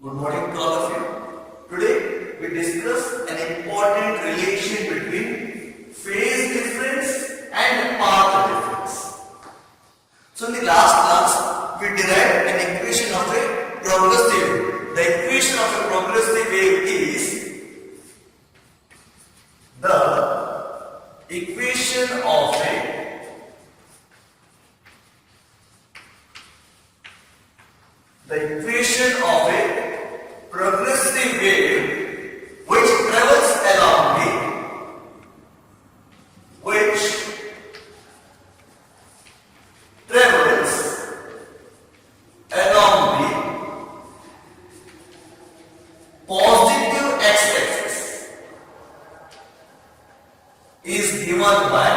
Good morning to all of you. Today we discuss an important relation between phase difference and path difference. So in the last class we derived an equation of a progressive wave. The equation of a progressive wave is the equation of a progressive wave which travels along the positive x-axis is given by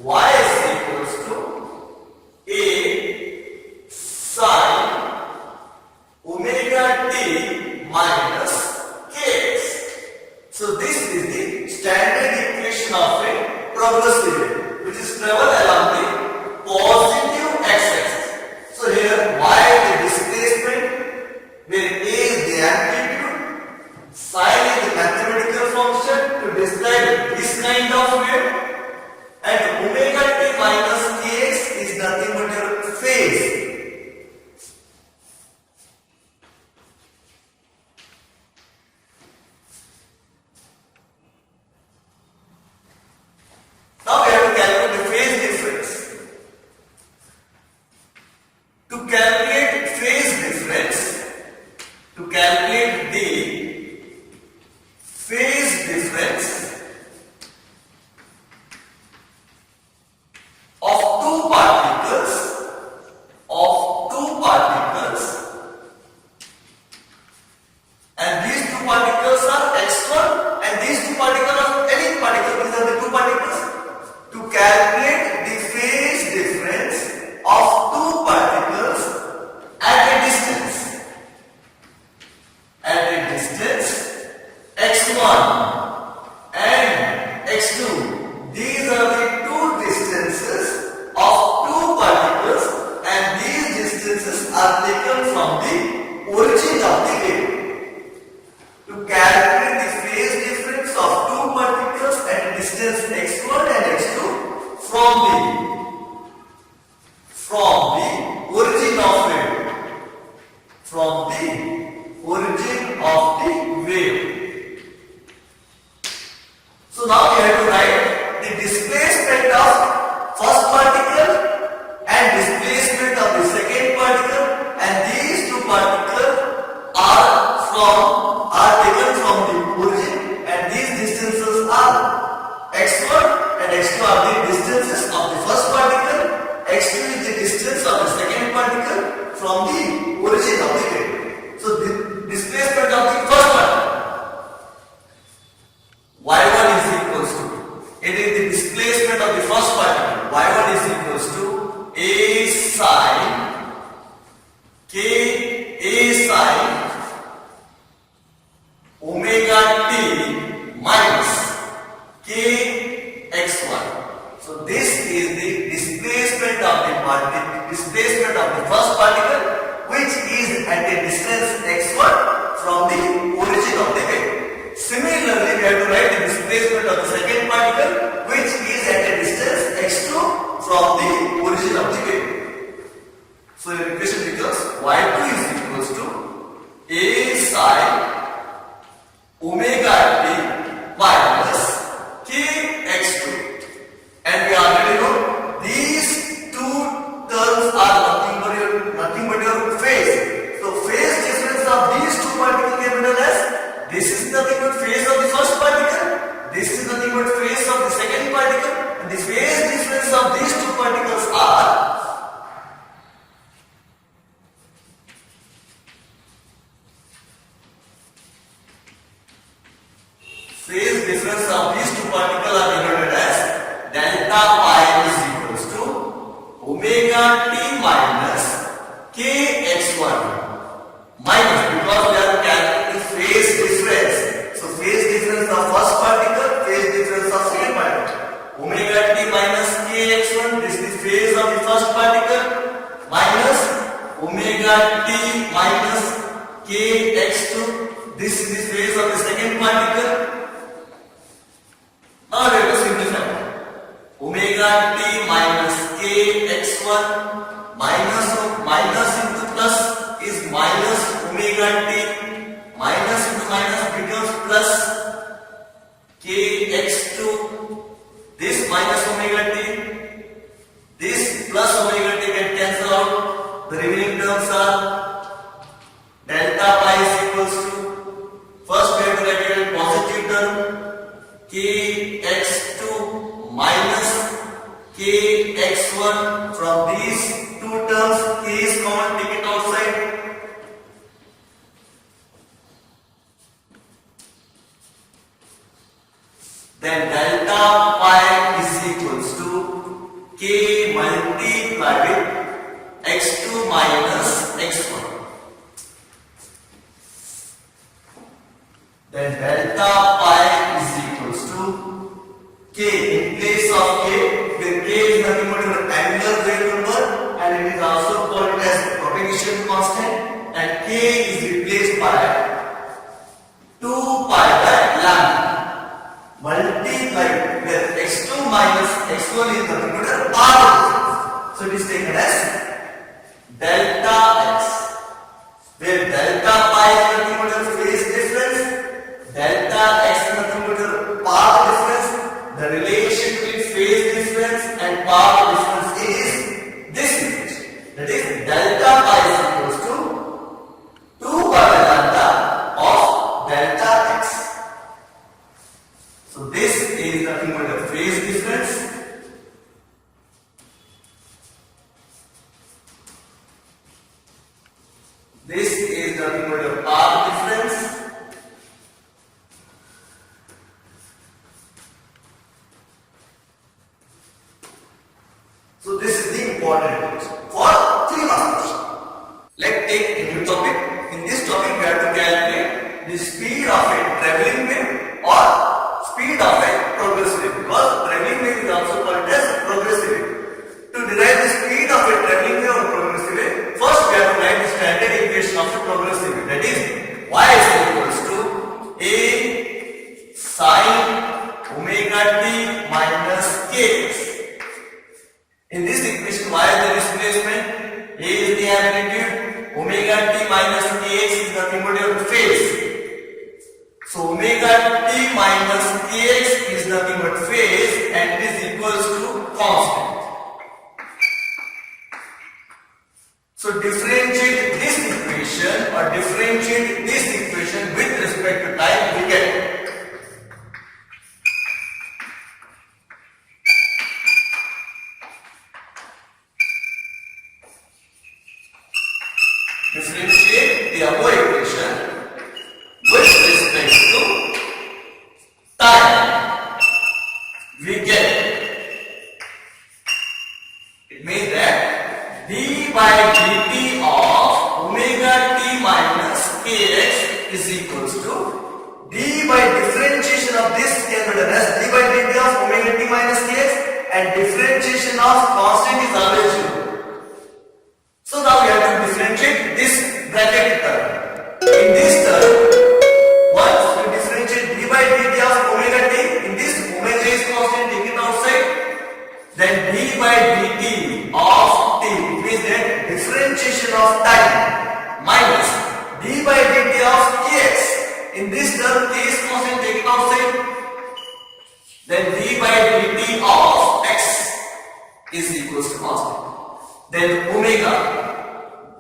y is equals to a sin omega t minus kx. So this is the standard equation of a progressive wave which is travel along the positive x-axis. So here y is the displacement, where a is the amplitude, sin is the mathematical function to describe this kind of wave, and omega t minus kx is nothing but your phase. Now we have to calculate the phase difference. To calculate phase difference, to calculate the phase difference of two particles, and these two particles are x1 and these two particles are any particle, these are the two particles. To calculate the phase difference of two particles at a distance x1 and x2, these are the two distances of two particles and these distances are taken from the origin of the wave. To calculate the phase difference of two particles at a distance x1 and x2 from the origin of the wave. So now we have to write the displacement of first particle and displacement of the second particle, and these two particles are taken from the origin, and these distances are x1 and x2 are the distances of the first particle, x2 is the distance of the second particle from the origin of the wave. So the displacement of the first particle, y1 is equals to, it is the displacement of the first particle, y1 is equals to a sin omega t minus kx1. So this is the displacement of the first particle which is at a distance x1 from the origin of the wave. Similarly, we have to write the displacement of the second particle which is at a distance x2 from the origin of the wave. So your equation becomes y2 is equals to a sin omega t minus kx2, and we already know these two terms are nothing but your phase. So phase difference of these two particles can be done as, this is nothing but phase of the first particle, this is nothing but phase of the second particle, and the phase difference of these two particles are denoted as delta y is equals to omega t minus kx1 minus, because we are calculating phase difference. So phase difference of first particle, phase difference of second particle. Omega t minus kx1, this is the phase of the first particle. omega t minus kx2. This is the phase of the second particle. Now we have to simplify. Omega t minus kx1 minus into plus is minus omega t, minus into minus becomes plus kx2. This minus omega t, this plus omega t can cancel out. The remaining terms are delta pi is equals to, first we have to write it positive term, kx2 minus kx1. From these two terms, k is common, take it outside. Then delta pi is equals to k multiplied with x2 minus x1. Then delta pi is equals to k. In place of k, where k is nothing but an angular wave number and it is also called as propagation constant, and k is replaced by 2 pi by lambda multiplied where x2 minus x1 is nothing but a path of difference. So it is taken as delta x, where delta pi is nothing but a phase difference, delta x is nothing but a path difference. The relation between phase difference and path difference is this relation. That is delta pi is equals to 2 pi by lambda of delta x. So this is nothing but a phase difference. This is nothing but a path difference. So this is the important bit for 3 marks. Let's take a new topic. In this topic we have to calculate the speed of a traveling wave or speed of a progressive wave, because traveling wave is also called as progressive wave. To derive the speed of a traveling wave or progressive wave, first we have to write the standard equation of a progressive wave. That is y is equals to a sin omega t minus kx. In this equation, y is the displacement, a is the amplitude, omega t minus kx is nothing but your phase. So omega t minus kx is nothing but phase and it is equals to constant. So differentiate this equation or differentiate this equation with respect to time, we get differentiate the above equation with respect to time, we get, it means that d by dt of omega t minus kx is equals to d by differentiation of this can be done as d by dt of omega t minus kx, and differentiation of constant is always 0. So now we have to differentiate this bracketed term. In this term, once we differentiate d by dt of omega t, in this omega is constant taken outside, then d by dt of t, it means that differentiation of time minus d by dt of kx. In this term, k is constant taken outside, then d by dt of x is equals to constant. Then omega,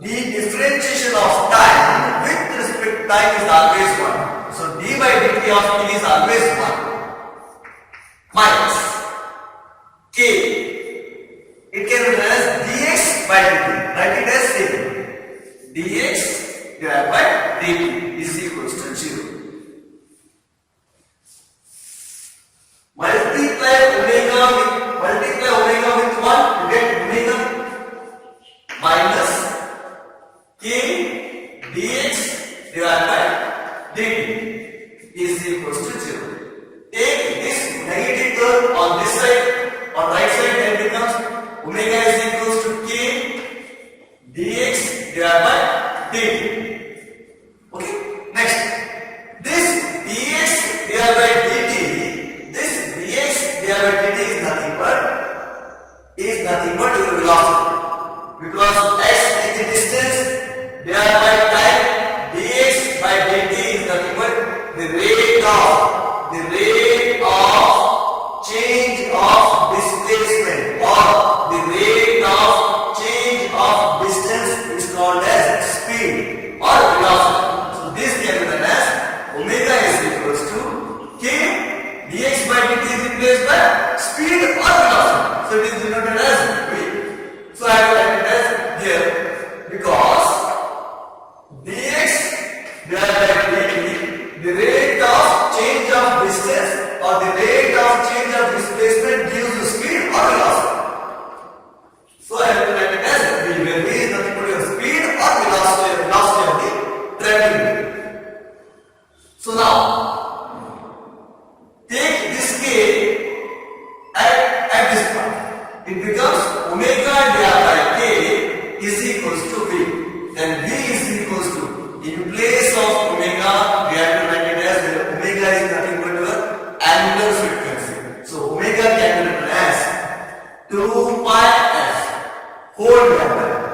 the differentiation of time with respect to time is always 1. So d by dt of t is always 1 minus k. It can be written as dx by dt. Write it as same. Dx divided by dt is equals to 0. Multiply omega with 1 to get omega minus k dx divided by dt is equals to 0. Take this negative term on this side, on right side, then becomes omega is equals to k dx divided by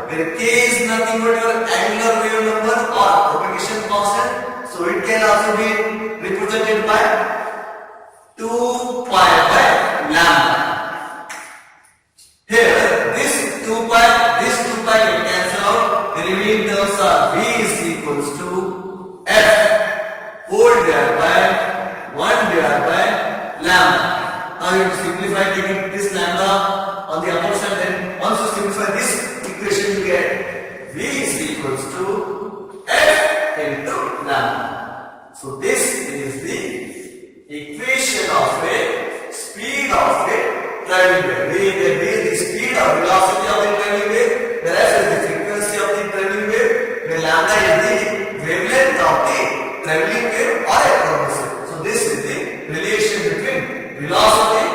where k is nothing but your angular wave number or propagation constant. So it can also be represented by 2 pi by lambda. Here this 2 pi can cancel out. The remaining terms are v is equals to f whole divided by 1 divided by lambda. Now you simplify taking this lambda on the upper side, then once you simplify this equation you get v is equals to f into lambda. So this is the equation of a speed of a traveling wave. V is the speed or velocity of the traveling wave, whereas the frequency of the traveling wave, where lambda is the wavelength of the traveling wave or a propulsion. So this is the relation between velocity,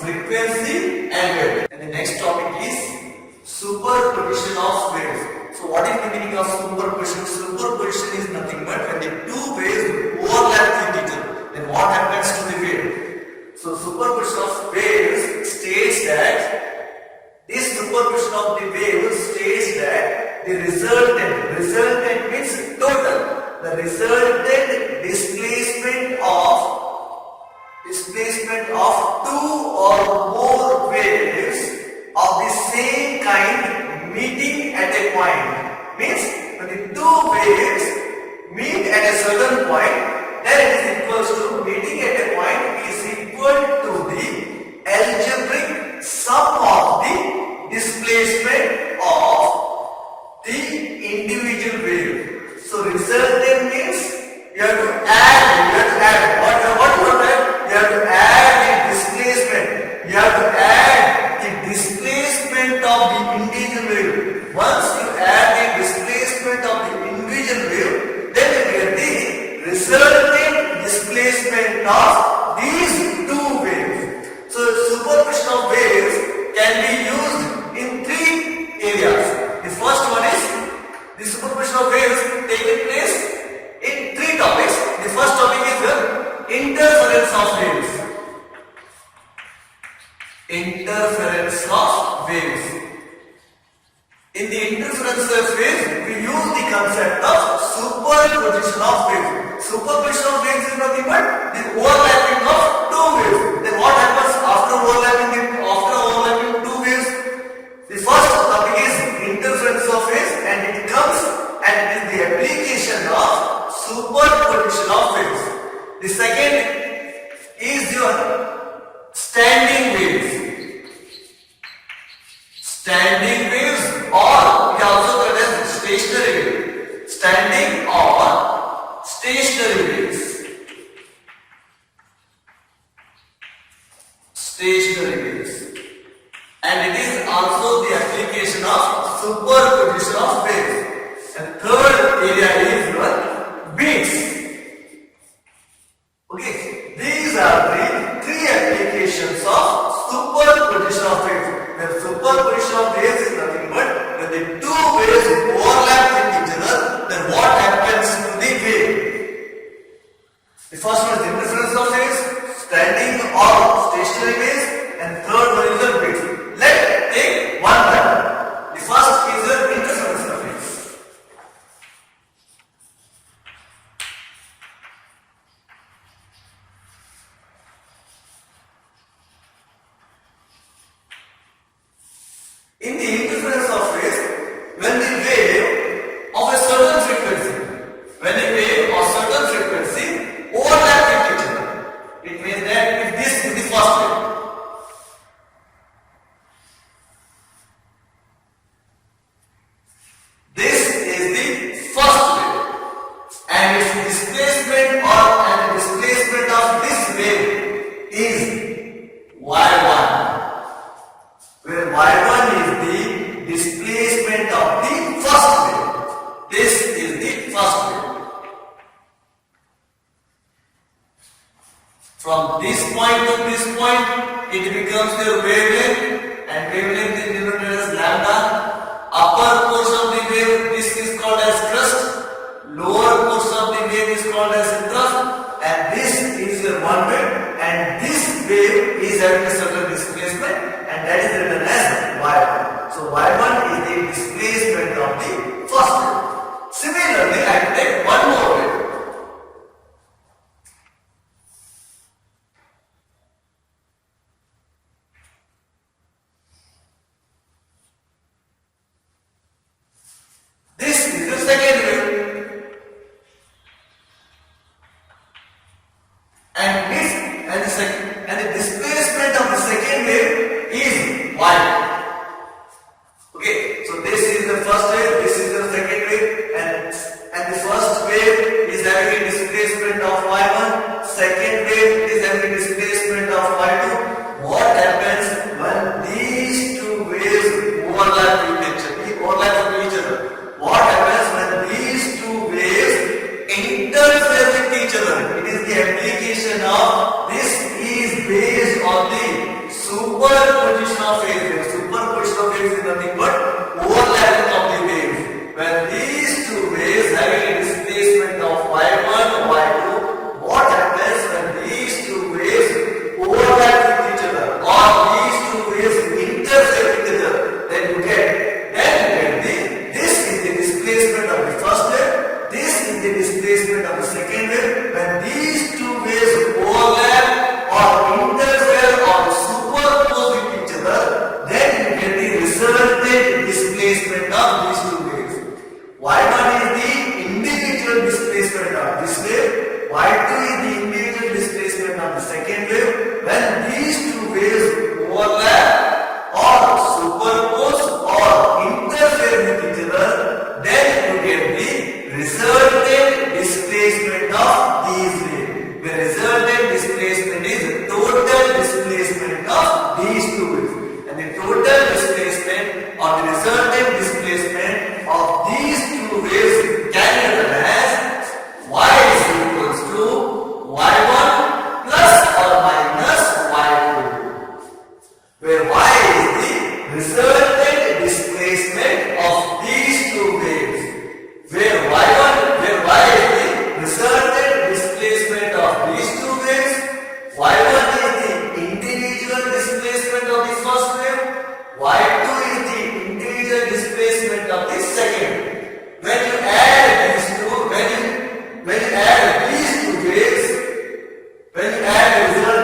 frequency and wave. And the next topic is superposition of waves. So what is the meaning of superposition? Superposition is nothing but when the two waves overlap with each other, then what happens to the wave? So superposition of waves states that this superposition of the wave states that the resultant means total, the resultant displacement of two or more waves of the same kind meeting at a point, means when the two waves meet at a certain point, then it is equals to meeting at a point is equal to the algebraic sum of the displacement of the individual wave. So resultant means you have to add. What you have to add? You have to add the displacement. You have to add the displacement of the individual wave. Once you add the displacement of the individual wave, then you get the resultant displacement of these two waves. So superposition of waves can be used in three areas. The first one is the superposition of waves taking place in three topics. The first topic is the interference of waves. Interference of waves. In the interference of waves, we use the concept of superposition of waves. Superposition of waves is nothing but the overlapping of two waves. Then what happens after overlapping two waves? The first topic is interference of waves, and it comes and it is the application of superposition of waves. The second is your standing waves. Standing waves, or we also call it as stationary waves. Standing or stationary waves. Stationary waves. And it is also the application of superposition of waves. And third area is your beats. Okay, these are the three applications of superposition of waves. Where superposition of waves is nothing but when the two waves overlap with each other, then what happens to the wave? The first one is interference of waves, standing or stationary waves, and third one is the beats. Let's take one by one. The first is the interference of waves. In the interference of waves, when the wave of a certain frequency overlap with each other, it means that if this is the first wave, this is the first wave, and its displacement of this wave is y1, where y1 is the displacement of the first wave. This is the first wave. From this point to this point, it becomes your wavelength, and wavelength is denoted as lambda. Upper portion of the wave, this is called as crest. Lower portion of the wave is called as trough, and this is your one wave, and this wave is having a certain displacement, and that is written as y1. So y1 is the displacement y1 is the individual displacement of this wave, y2 is the individual displacement of the second wave. When these two waves overlap or superpose or interfere with each other, then you get the resultant displacement of these waves. The resultant displacement is the total displacement of these two waves, and the total displacement or the resultant displacement of these two waves can be written as y is equals to y1 plus or minus y2, where y is the resultant displacement of these two waves, where y is the resultant displacement of these two waves, y1 is the individual displacement of the first wave, y2 is the individual displacement of the second wave. When you add these two, when you add these two waves, when you add the individual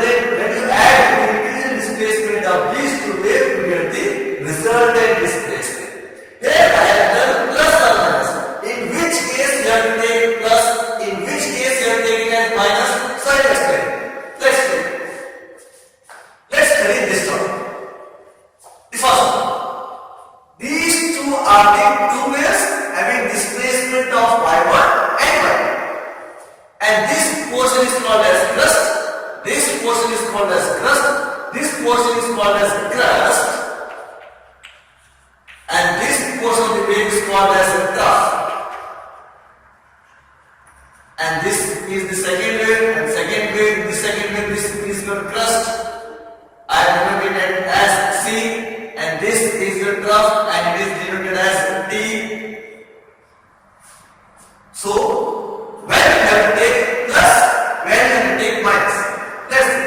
displacement of these two waves, you get the resultant displacement. Here I have done plus or minus. In which case you have to take plus, in which case you have to take it as minus. So I will explain. Let's study this topic. The first one. These two are the two waves having displacement of y1 and y2. And this portion is called as crust. This portion is called as crust. This portion is called as crust. And this portion of the wave is called as a trough. And this is the second wave, and this is your crust. I have denoted it as C, and this is your trough, and it is denoted as T. So, when you have to take plus, when you have to take minus. Let's see.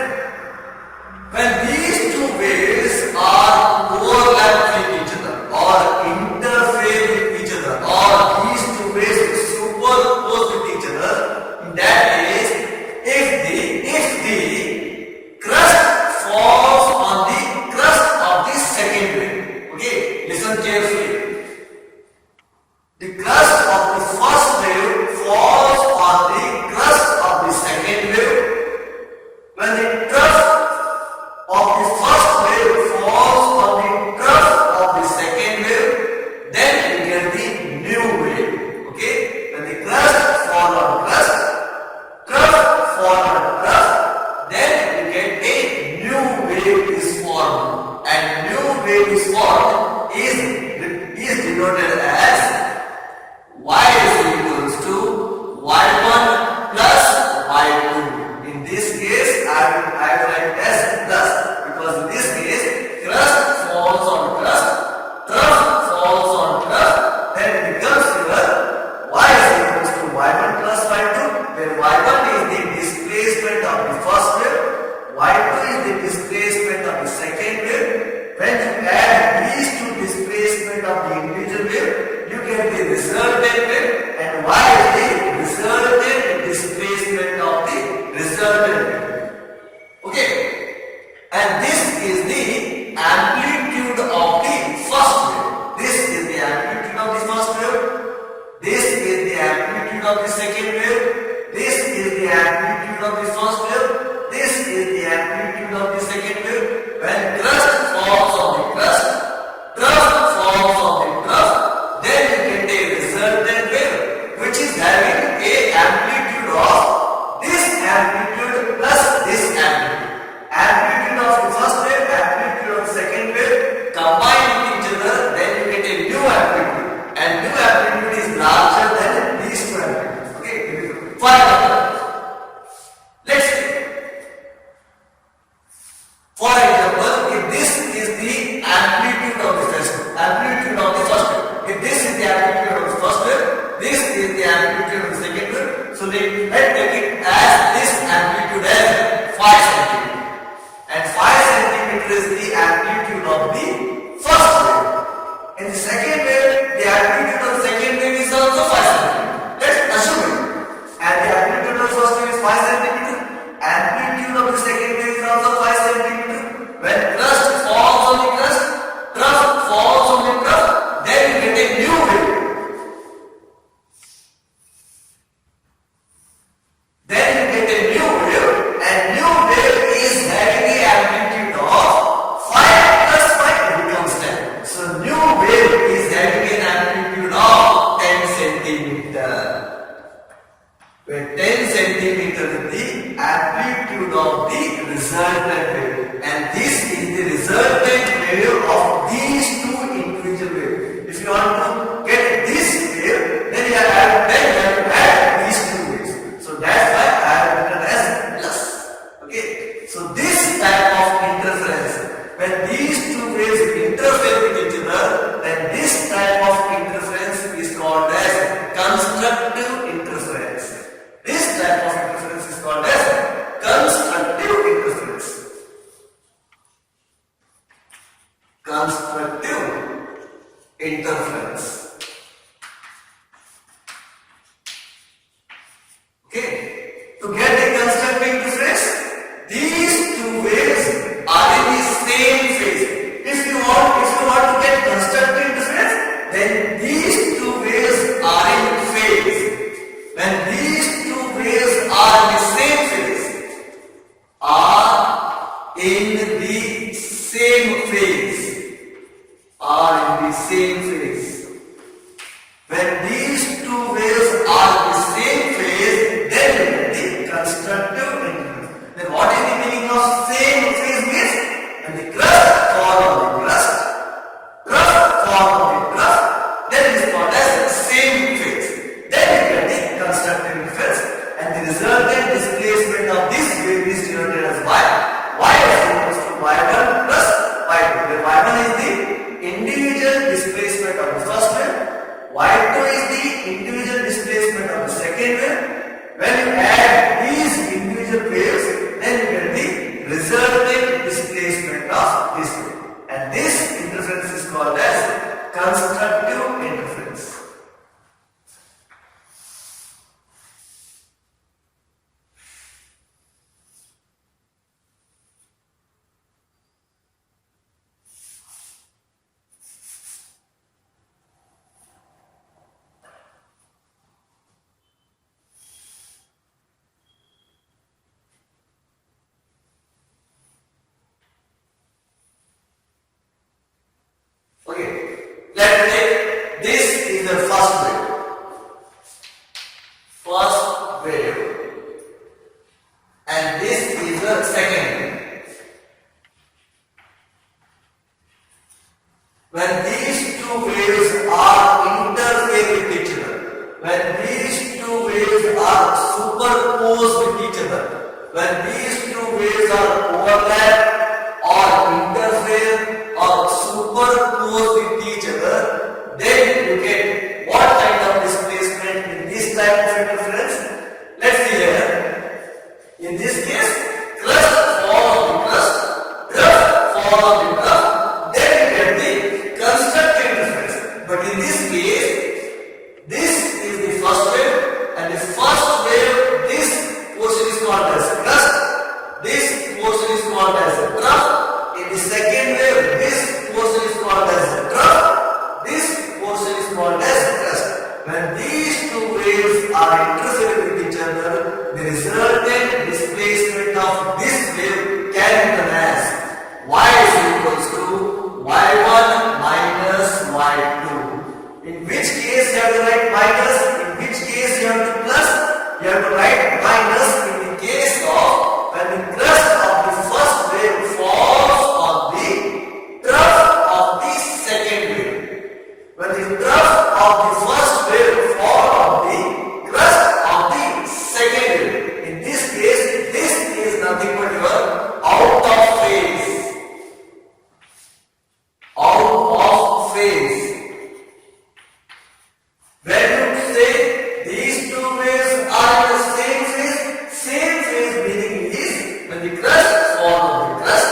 When these two waves are overlap with each other, or interfere with each other, or these two waves superpose with each other, in that case, if the crust falls on the crust of the second wave, okay, listen carefully. The crust of the first wave falls on the crust of the second wave. When the trough of the first wave falls on the trough of the second wave, then you get the new wave. Okay? When the crust fall on crust, trough fall on trough, then you get a new wave is formed. And new wave is formed is denoted as y is equals to y1 plus y2. In this case, I write as plus, because in this case, crust falls on crust, trough falls on trough, then it becomes your y is equals to y1 plus y2, where y1 is the displacement of the first wave, y2 is the displacement of the second wave. When you add these two displacement of the individual wave, you get the resultant wave, and y is the resultant displacement of the resultant wave. Okay, and this is the amplitude of the first wave. This is the amplitude of the first wave. This is the amplitude of the second wave. This is the amplitude of the first wave. This is the amplitude of the second wave. When crust falls on the crust, trough falls on the trough, then you get a resultant wave, which is having a amplitude of this amplitude plus this amplitude. Amplitude of the first wave, amplitude of the second wave, combine with each other, then you get a new amplitude. And new amplitude is larger than these two amplitudes. Okay? For centimeter with the amplitude of the resultant wave, and this is the resultant wave of these two individual waves. If you want to get this wave, then you have to add these two waves. So that's why I have written as plus. Okay. So this type of interference, when these two waves interfere with each other, then this type of interference is called as constructive interference. This type of interference is called as constructive interference. Constructive interference. Okay. To get the constructive interference, these two waves are in the same phase. If you want to get constructive interference, then these two waves are in phase. When these two waves are in the same phase, are in the same phase, when these two waves are in the same phase, then the constructive interference. Then what is the meaning of same phase means? When the crust fall on the crust fall on the crust, then it is called as the same phase. Then you get the constructive interference, and the resultant displacement of this wave is denoted as y. Y is equals to y1 plus y2. Where y1 is the individual displacement of the first wave, y2 is the individual displacement of the second wave. When you add these individual waves, then you get the resultant displacement of this wave. And this interference is called as constructive interference. Okay, let's take this is the first wave. And this is the second wave. When these two waves are interfering with each other, when these two waves are superposed with each other, when these two waves are overlap or interfere or superpose with each other, then you get what kind of displacement in this type of interference? Let's see here. In this case, crust fall on the crust, fall on the crust, then you get the constructive interference. But in this case, this is the first wave, and the first wave, this portion is called as crust, this portion is called as a trough. In the second wave, this portion is called as a trough, this portion is called as crust. When these two waves are interfering with each other, the resultant displacement of this wave can be written as y is equals to y1 minus y2. In which case you have to write minus, in which case you have to plus, you have to write minus in the case of when the crust of the first wave falls on the trough of the second wave. When the trough of the first wave falls on the crust of the second wave, in this case, this is nothing but your out of phase. Out of phase. When you say these two waves are in the same phase meaning is when the crust falls on the crust,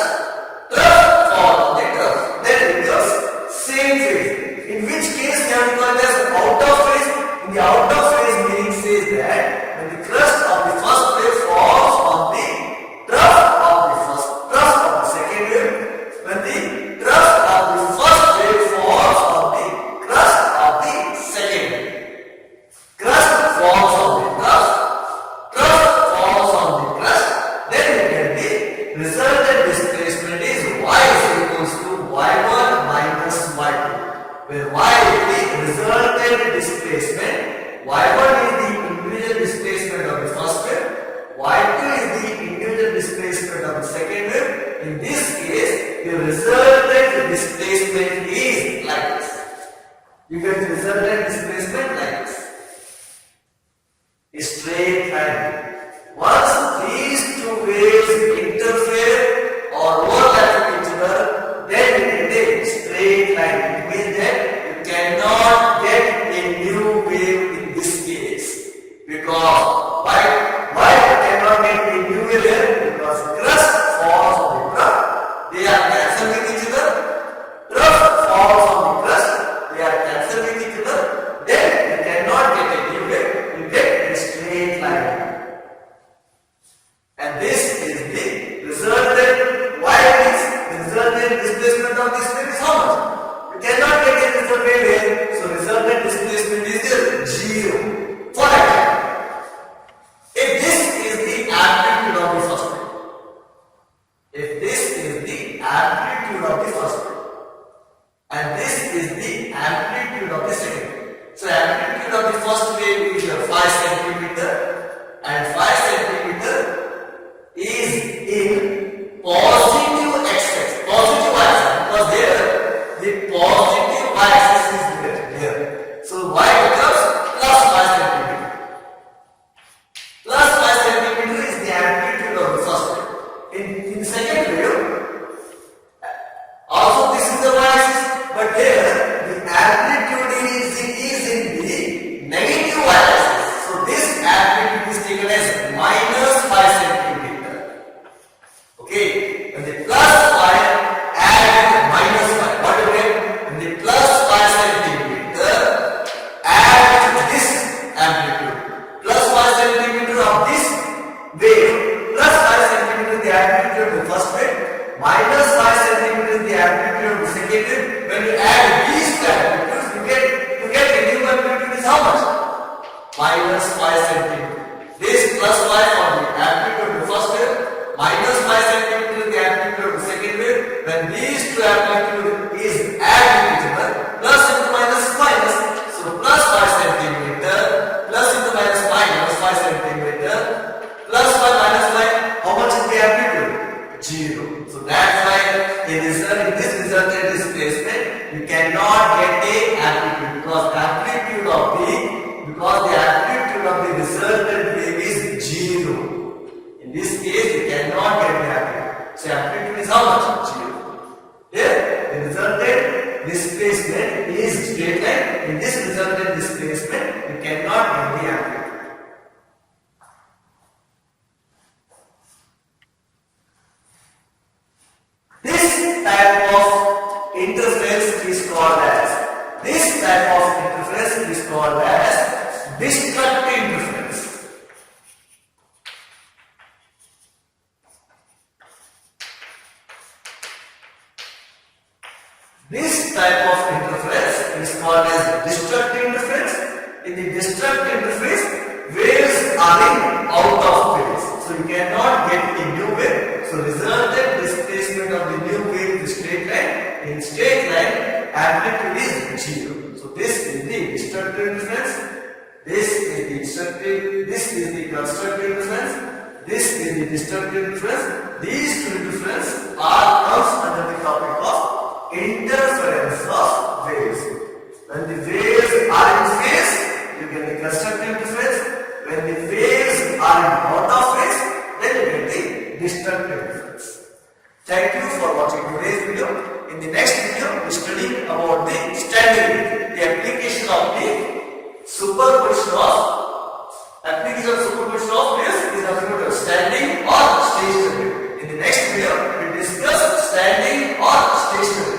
trough falls on the trough, then it becomes same phase. In which case we have to call it as out of phase. In the out of phase meaning says that when the crust of the first wave falls on the trough of the second wave, when the trough of the first wave falls on the crust of the second wave. Crust falls on the trough falls on the crust, then you get the resultant displacement is y is equals to y1 minus y2, where y is the resultant displacement, y1 is the individual displacement of the first wave, resultant displacement like this. A straight line. Once these two waves interfere or overlap with each other, then it is a straight line. It means that you cannot get a new wave in this case. Because why you cannot get a new wave here? Because crust falls on the trough. They are cancelled with each other. Trough falls on the crust. They are cancelled with each other. Then you cannot get a new wave. You get a straight line. And this is the resultant. Why is the resultant displacement of this wave is how much? You cannot get a resultant wave here. So resultant displacement is 0. For example, if this is the amplitude of the first wave, if this is the amplitude of the first wave, and this is the amplitude of the second wave. So amplitude of the first wave is 5 centimeter, and 5 centimeter is in positive x-axis, positive y-axis, because there the positive y-axis is here. So y becomes plus 5 centimeter. Plus 5 centimeter is the amplitude of the first wave. In second wave, also this is the y-axis, but here the amplitude is in the negative y-axis. So this amplitude is taken as minus 5 centimeter. Okay, and the plus 5 add with minus 5. What do you get? And the plus 5 centimeter add with this amplitude. Plus 5 centimeter of this wave, plus 5 centimeter the amplitude of the first wave, minus 5 centimeter is the amplitude of the second wave. When you add these two amplitudes, you get a new amplitude is how much? Minus 5 centimeter. This plus 5 for the amplitude of the first wave, minus 5 centimeter is the amplitude of the second wave. When these two amplitude is added to each other, plus into minus is minus. So plus 5 centimeter, plus into minus 5 centimeter, plus 5 minus 5, how much is the amplitude? 0. So that's why in this resultant displacement, you cannot get a amplitude because the amplitude of the resultant wave is 0. In this case, you cannot get the amplitude. So amplitude is how much? 0. Here, the resultant displacement is straight line. In this resultant displacement, you cannot get the amplitude. This type of interference is called as destructive interference. This type of interference is called as destructive interference. In the destructive interference, waves are in out of phase. So you cannot get a new wave. So resultant displacement of the new wave is straight line. In straight line, amplitude is 0. So this is the destructive interference. This is the constructive interference. This is the destructive interference. These two interferences comes under the topic of interference of waves. When the waves are in phase, you get the constructive interference. When the waves are in out of phase, then you get the destructive interference. Thank you for watching today's video. In the next video, we study about the standing wave, the application of superposition of waves is nothing but standing or stationary. In the next video, we discuss standing or stationary.